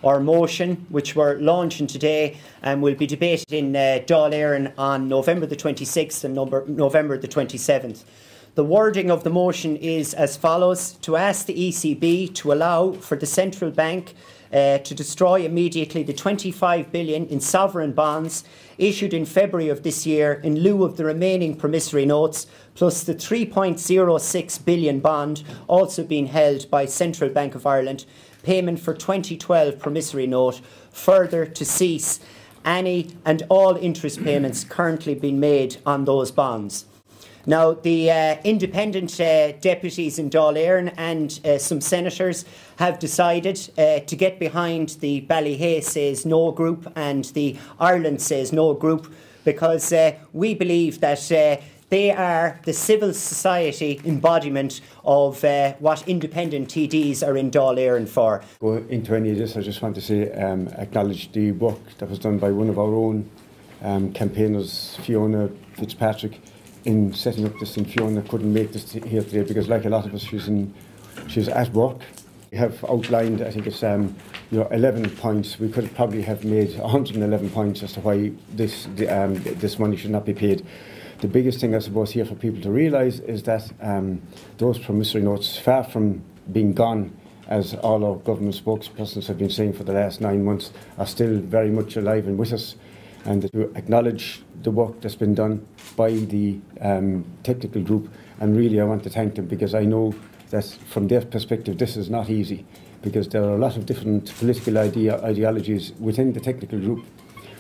Our motion, which we're launching today, will be debated in Dáil Éireann on November the 26th and November the 27th. The wording of the motion is as follows: to ask the ECB to allow for the central bank to destroy immediately the 25 billion in sovereign bonds issued in February of this year in lieu of the remaining promissory notes, plus the 3.06 billion bond also being held by Central Bank of Ireland, payment for 2012 promissory note, further to cease any and all interest payments currently being made on those bonds. Now, the independent deputies in Dáil Éireann and some senators have decided to get behind the Ballyhay Says No group and the Ireland Says No group, because we believe that they are the civil society embodiment of what independent TDs are in Dáil Éireann for. Go into any of this, I just want to say, acknowledge the work that was done by one of our own campaigners, Fiona Fitzpatrick, in setting up this thing. Fiona couldn't make this here today because, like a lot of us, she's at work. We have outlined, I think it's 11 points. We could probably have made 111 points as to why this money should not be paid. The biggest thing, I suppose, here for people to realise is that those promissory notes, far from being gone, as all our government spokespersons have been saying for the last 9 months, are still very much alive and with us. And to acknowledge the work that's been done by the technical group, and really I want to thank them, because I know that from their perspective this is not easy, because there are a lot of different political ideologies within the technical group,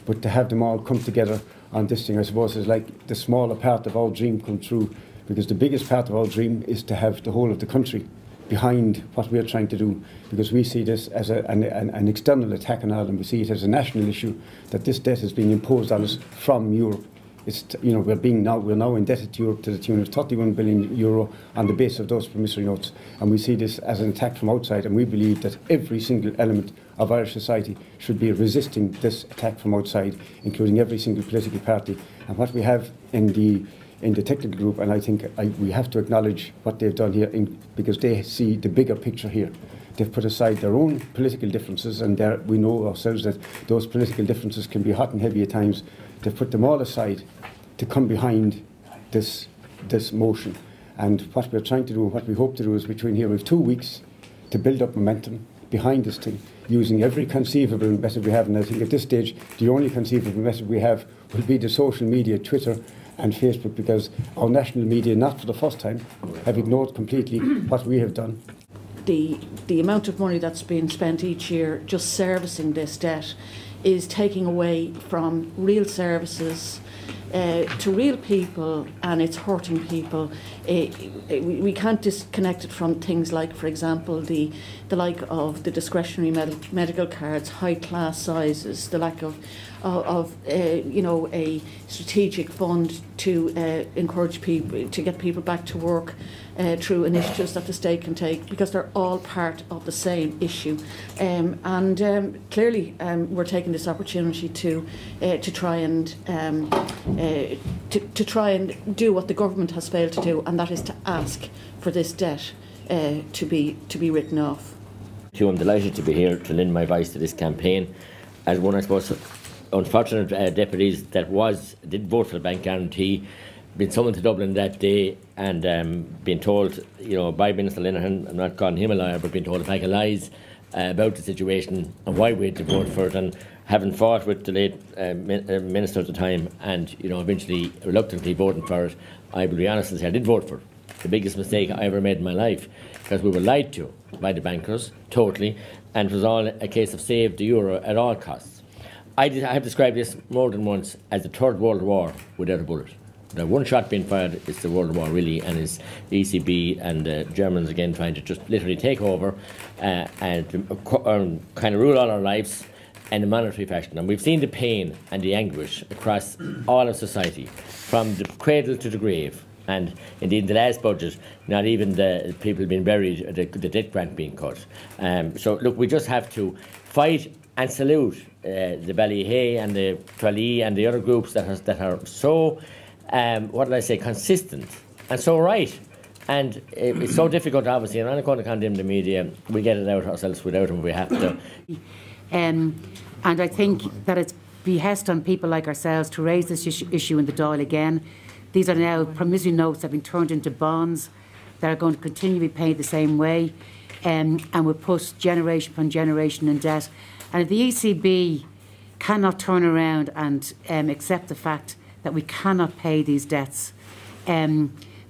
but to have them all come together on this thing, I suppose, is like the smaller part of our dream come true, because the biggest part of our dream is to have the whole of the country behind what we're trying to do, because we see this as an external attack on Ireland. We see it as a national issue, that this debt is being imposed on us from Europe. It's, we're now indebted to Europe to the tune of 31 billion euro on the basis of those promissory notes, and we see this as an attack from outside, and we believe that every single element of Irish society should be resisting this attack from outside, including every single political party. And what we have in the technical group, and I think we have to acknowledge what they've done here, because they see the bigger picture here. They've put aside their own political differences, and we know ourselves that those political differences can be hot and heavy at times. They've put them all aside to come behind this motion. And what we're trying to do, what we hope to do, is between here, we have 2 weeks to build up momentum behind this thing, using every conceivable method we have. And I think at this stage, the only conceivable method we have will be the social media, Twitter and Facebook, because our national media, not for the first time, have ignored completely what we have done. The amount of money that's being spent each year just servicing this debt is taking away from real services to real people, and it's hurting people. We can't disconnect it from things like, for example, the like of the discretionary medical cards, high class sizes, the lack of a strategic fund to encourage people to get people back to work through initiatives that the state can take, because they're all part of the same issue. Clearly, we're taking this opportunity to try and do what the government has failed to do, and that is to ask for this debt to be written off. I'm delighted to be here to lend my voice to this campaign as one, I suppose, unfortunate deputies that did vote for the bank guarantee, been summoned to Dublin that day and been told, by Minister Linehan, I'm not calling him a liar, but being told a pack of lies about the situation and why we had to vote for it, and having fought with the late Minister at the time and eventually reluctantly voting for it, I will be honest and say I did vote for it. The biggest mistake I ever made in my life, because we were lied to by the bankers, totally, and it was all a case of save the euro at all costs. I have described this more than once as the Third World War without a bullet. The one shot being fired is the World War, really, and it's the ECB and the Germans again trying to just literally take over and kind of rule all our lives in a monetary fashion. And we've seen the pain and the anguish across all of society, from the cradle to the grave. And indeed, the last budget, not even the people being buried, the debt grant being cut. So look, we just have to fight and salute the Ballyhay and the Tralee and the other groups that are so, consistent and so right, And it's so difficult, obviously, and I'm not going to condemn the media. We get it out ourselves without them, we have to. And I think that it's behest on people like ourselves to raise this issue in the Dáil again. These are now promissory notes that have been turned into bonds that are going to continue to be paid the same way, and will put generation upon generation in debt. And if the ECB cannot turn around and accept the fact that we cannot pay these debts,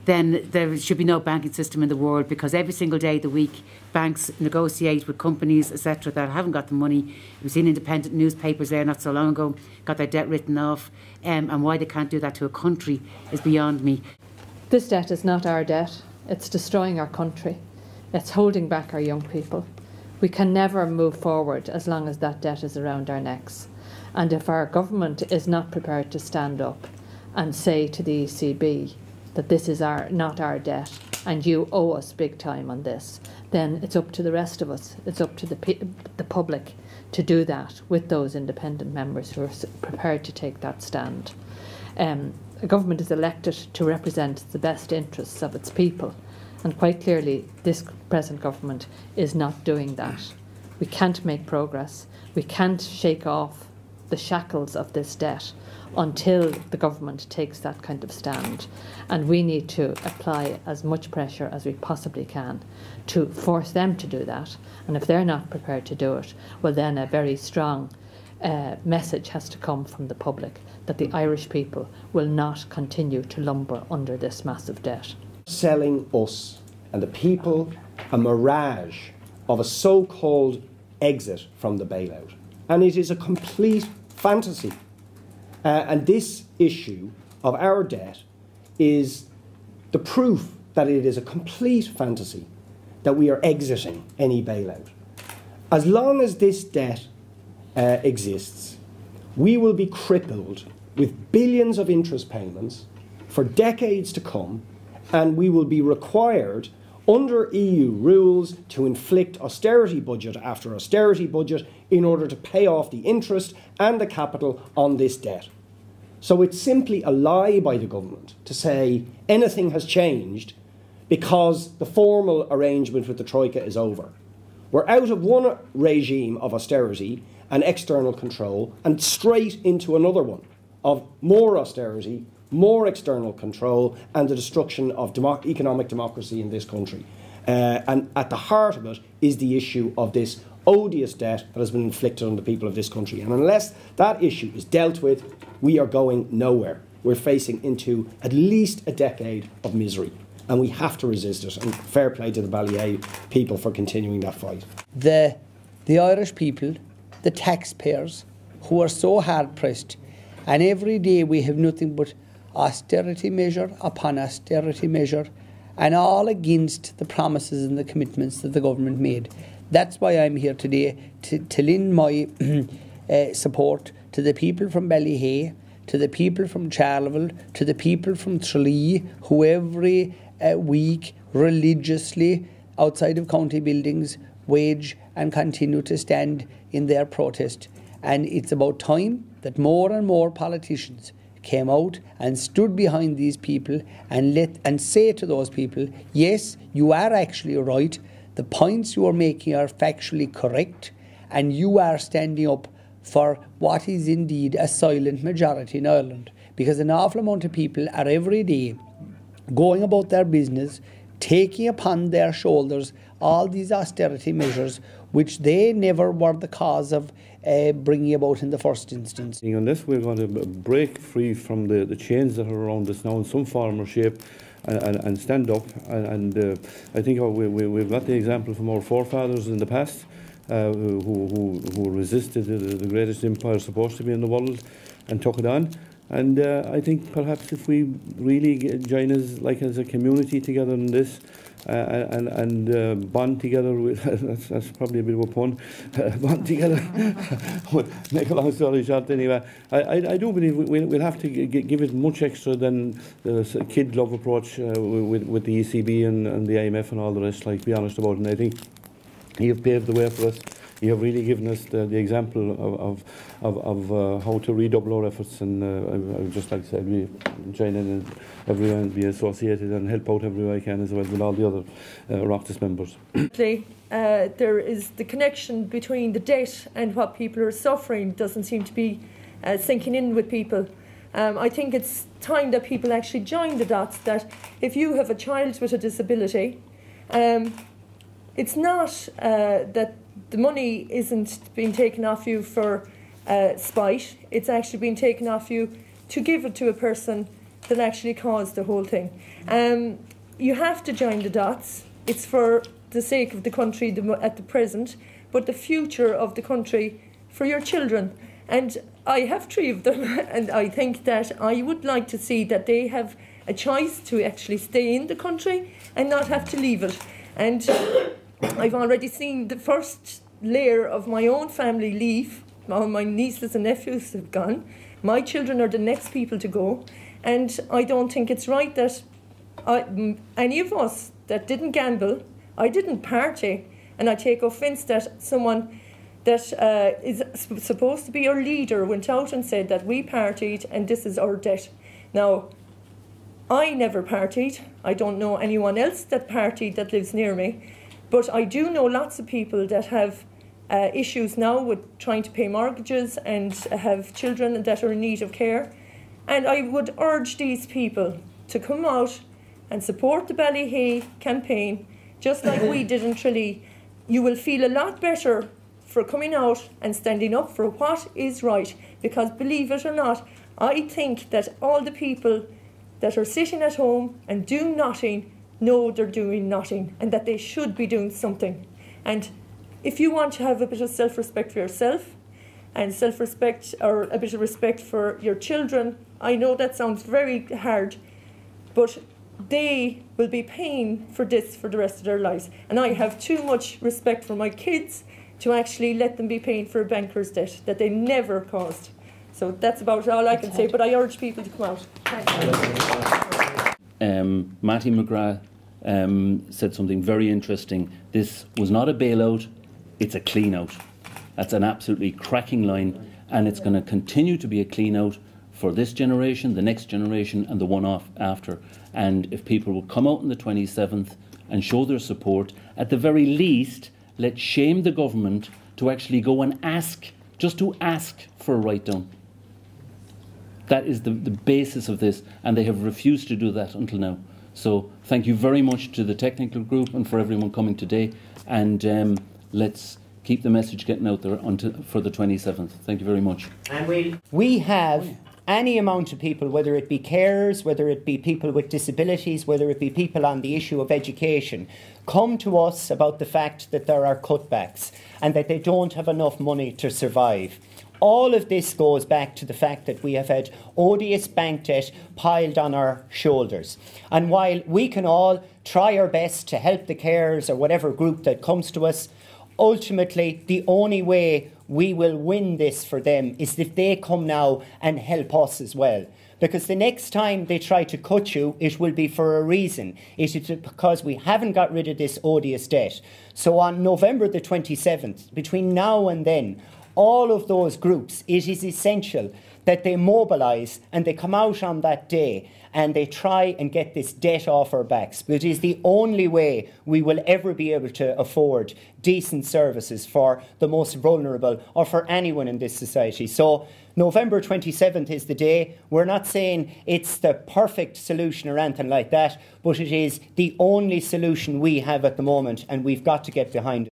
then there should be no banking system in the world, because every single day of the week banks negotiate with companies, etc., that haven't got the money. We've seen independent newspapers there not so long ago got their debt written off, and why they can't do that to a country is beyond me. This debt is not our debt. It's destroying our country. It's holding back our young people. We can never move forward as long as that debt is around our necks. And if our government is not prepared to stand up and say to the ECB that this is not our debt and you owe us big time on this, then it's up to the rest of us. It's up to the public to do that with those independent members who are prepared to take that stand. A government is elected to represent the best interests of its people, and quite clearly this present government is not doing that. We can't make progress. We can't shake off the shackles of this debt until the government takes that kind of stand. And we need to apply as much pressure as we possibly can to force them to do that. And if they're not prepared to do it, well, then a very strong message has to come from the public that the Irish people will not continue to lumber under this massive debt. Selling us and the people a mirage of a so-called exit from the bailout. And it is a complete fantasy. And this issue of our debt is the proof that it is a complete fantasy that we are exiting any bailout. As long as this debt exists, we will be crippled with billions of interest payments for decades to come, and we will be required under EU rules to inflict austerity budget after austerity budget in order to pay off the interest and the capital on this debt. So it's simply a lie by the government to say anything has changed because the formal arrangement with the Troika is over. We're out of one regime of austerity and external control and straight into another one of more austerity, more external control, and the destruction of economic democracy in this country. And at the heart of it is the issue of this odious debt that has been inflicted on the people of this country. And unless that issue is dealt with, we are going nowhere. We're facing into at least a decade of misery. And we have to resist it. And fair play to the Ballyea people for continuing that fight. The Irish people, the taxpayers, who are so hard-pressed, and every day we have nothing but austerity measure upon austerity measure, and all against the promises and the commitments that the government made. That's why I'm here today, to lend my support to the people from Ballyea, to the people from Charleville, to the people from Tralee, who every week religiously outside of county buildings wage and continue to stand in their protest. And it's about time that more and more politicians came out and stood behind these people and say to those people, yes, you are actually right, the points you are making are factually correct, and you are standing up for what is indeed a silent majority in Ireland. Because an awful amount of people are every day going about their business, taking upon their shoulders all these austerity measures which they never were the cause of bringing about in the first instance. On this, we're going to break free from the chains that are around us now in some form or shape and stand up. And I think we've got the example from our forefathers in the past who resisted the greatest empire supposed to be in the world and took it on. And I think perhaps if we really join as a community together in this and bond together with, that's probably a bit of a pun, bond together, make a long story short anyway, I do believe we'll have to give it much extra than the kid glove approach with the ECB and the IMF and all the rest, like, be honest about it. And I think you've paved the way for us you have really given us the example of how to redouble our efforts, and I would just like to say we join in and everyone be associated and help out everywhere I can, as well with all the other Oireachtas members. There is the connection between the debt and what people are suffering doesn't seem to be sinking in with people. I think it's time that people actually join the dots, that if you have a child with a disability, it's not that the money isn't being taken off you for spite, it's actually being taken off you to give it to a person that actually caused the whole thing. You have to join the dots. It's for the sake of the country at the present, but the future of the country for your children. And I have 3 of them, and I think that I would like to see that they have a choice to actually stay in the country and not have to leave it. And I've already seen the first layer of my own family leave. All my nieces and nephews have gone. My children are the next people to go. And I don't think it's right that any of us that didn't gamble, I didn't party, and I take offence that someone that is supposed to be our leader went out and said that we partied and this is our debt. Now, I never partied. I don't know anyone else that partied that lives near me. But I do know lots of people that have issues now with trying to pay mortgages and have children that are in need of care. And I would urge these people to come out and support the Ballyhay campaign, just like we did in Tralee. You will feel a lot better for coming out and standing up for what is right, because believe it or not, I think that all the people that are sitting at home and do nothing know they're doing nothing and that they should be doing something. And if you want to have a bit of self-respect for yourself and self-respect or a bit of respect for your children, I know that sounds very hard, but they will be paying for this for the rest of their lives. And I have too much respect for my kids to actually let them be paying for a banker's debt that they never caused. So that's about all I can say, but I urge people to come out. Matty McGrath said something very interesting. This was not a bailout, it's a clean out. That's an absolutely cracking line, and it's going to continue to be a clean out for this generation, the next generation, and the one after. And if people will come out on the 27th and show their support, at the very least, let's shame the government to actually go and ask, just to ask for a write-down. That is the basis of this, and they have refused to do that until now. So thank you very much to the technical group and for everyone coming today, and let's keep the message getting out there for the 27th. Thank you very much. And we have any amount of people, whether it be carers, whether it be people with disabilities, whether it be people on the issue of education, come to us about the fact that there are cutbacks and that they don't have enough money to survive. All of this goes back to the fact that we have had odious bank debt piled on our shoulders. And while we can all try our best to help the carers or whatever group that comes to us, ultimately the only way we will win this for them is if they come now and help us as well. Because the next time they try to cut you, it will be for a reason. It is because we haven't got rid of this odious debt. So on November the 27th, between now and then, all of those groups, it is essential that they mobilise and they come out on that day and they try and get this debt off our backs. It is the only way we will ever be able to afford decent services for the most vulnerable or for anyone in this society. So November 27th is the day. We're not saying it's the perfect solution or anything like that, but it is the only solution we have at the moment, and we've got to get behind it.